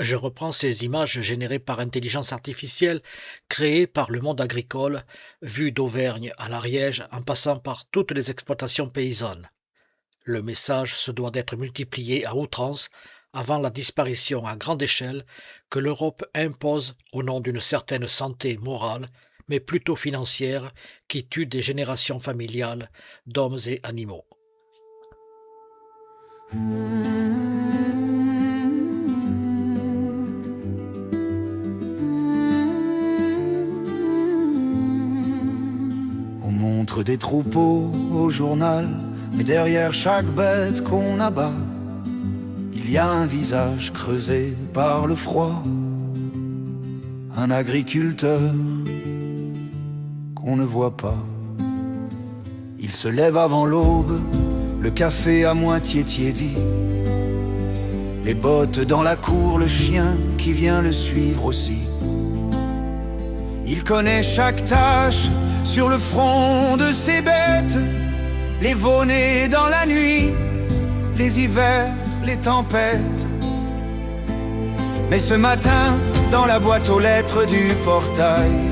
Je reprends ces images générées par intelligence artificielle, créées par le monde agricole, vues d'Auvergne à l'Ariège en passant par toutes les exploitations paysannes. Le message se doit d'être multiplié à outrance avant la disparition à grande échelle que l'Europe impose au nom d'une certaine santé morale, mais plutôt financière, qui tue des générations familiales d'hommes et animaux. On montre des troupeaux au journal, mais derrière chaque bête qu'on abat, il y a un visage creusé par le froid, un agriculteur qu'on ne voit pas. Il se lève avant l'aube, le café à moitié tiédi, les bottes dans la cour, le chien qui vient le suivre aussi. Il connaît chaque tâche sur le front de ses bêtes, les veaux-nés dans la nuit, les hivers, les tempêtes. Mais ce matin, dans la boîte aux lettres du portail,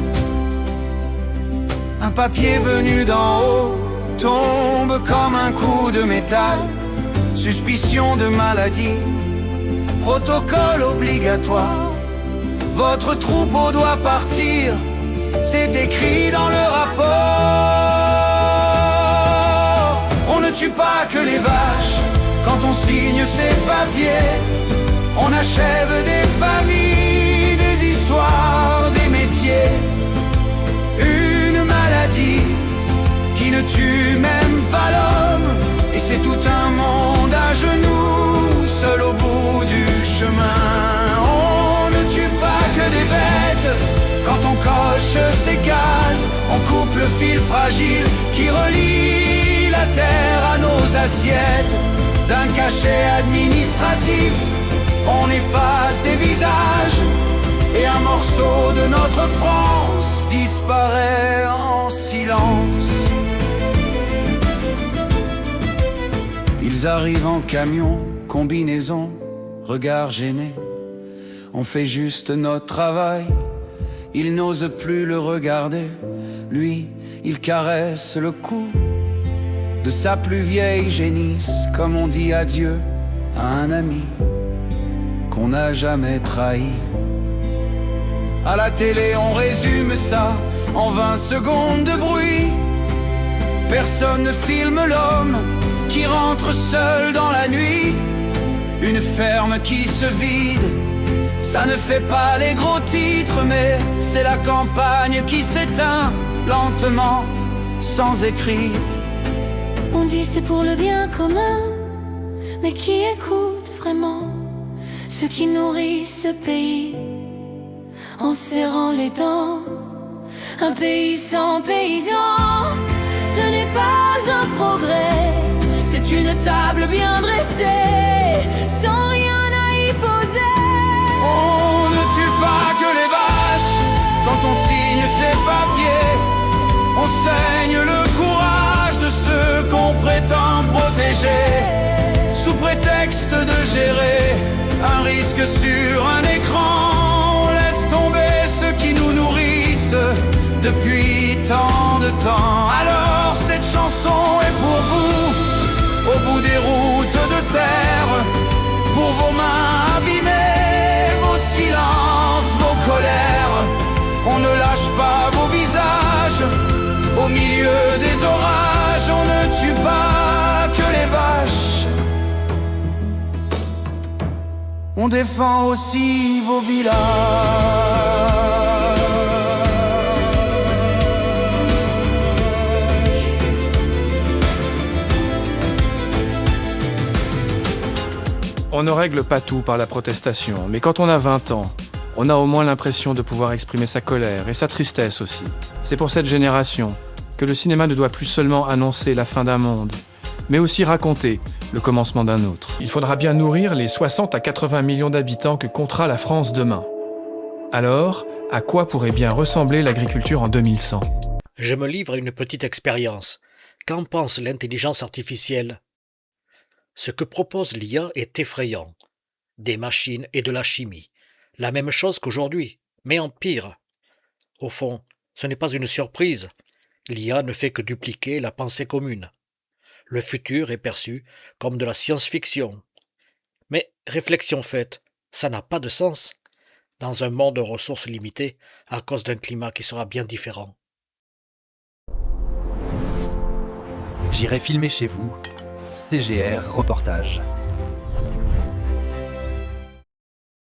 un papier venu d'en haut tombe comme un coup de métal. Suspicion de maladie, protocole obligatoire. Votre troupeau doit partir, c'est écrit dans le rapport. On ne tue pas que les vaches quand on signe ces papiers. On achève des familles, des histoires, des métiers. Une maladie qui ne tue même pas l'homme. Et c'est tout un monde à genoux, seul au bout du chemin. On ne tue pas que des bêtes quand on coche ces cases. On coupe le fil fragile qui relie la terre à nos assiettes. D'un cachet administratif, on efface des visages et un morceau de notre France disparaît en silence. Ils arrivent en camion, combinaison, regard gêné. On fait juste notre travail, il n'ose plus le regarder. Lui, il caresse le cou de sa plus vieille génisse, comme on dit adieu à un ami qu'on n'a jamais trahi. À la télé on résume ça en 20 secondes de bruit. Personne ne filme l'homme qui rentre seul dans la nuit. Une ferme qui se vide, ça ne fait pas les gros titres, mais c'est la campagne qui s'éteint lentement, sans écrite. On dit c'est pour le bien commun, mais qui écoute vraiment ceux qui nourrissent ce pays en serrant les dents? Un pays sans paysans, ce n'est pas un progrès. C'est une table bien dressée, sans rien à y poser. On ne tue pas que les vaches quand on signe ces papiers. On saigne le courage de ceux qu'on prétend protéger, sous prétexte de gérer un risque sur un écran. On laisse tomber ceux qui nous nourrissent depuis tant de temps. Alors cette chanson est pour vous, au bout des routes de terre, pour vos mains abîmées, vos silences, vos colères. On ne lâche pas vos visages au milieu des orages. On ne tue pas que les vaches, on défend aussi vos villages. On ne règle pas tout par la protestation, mais quand on a 20 ans, on a au moins l'impression de pouvoir exprimer sa colère et sa tristesse aussi. C'est pour cette génération que le cinéma ne doit plus seulement annoncer la fin d'un monde, mais aussi raconter le commencement d'un autre. Il faudra bien nourrir les 60 à 80 millions d'habitants que comptera la France demain. Alors, à quoi pourrait bien ressembler l'agriculture en 2100 ? Je me livre à une petite expérience. Qu'en pense l'intelligence artificielle ? Ce que propose l'IA est effrayant. Des machines et de la chimie, La même chose qu'aujourd'hui, mais en pire. Au fond, ce n'est pas une surprise. L'IA ne fait que dupliquer la pensée commune. Le futur est perçu comme de la science-fiction. Mais réflexion faite, ça n'a pas de sens dans un monde aux ressources limitées à cause d'un climat qui sera bien différent. J'irai filmer chez vous. CGR Reportage.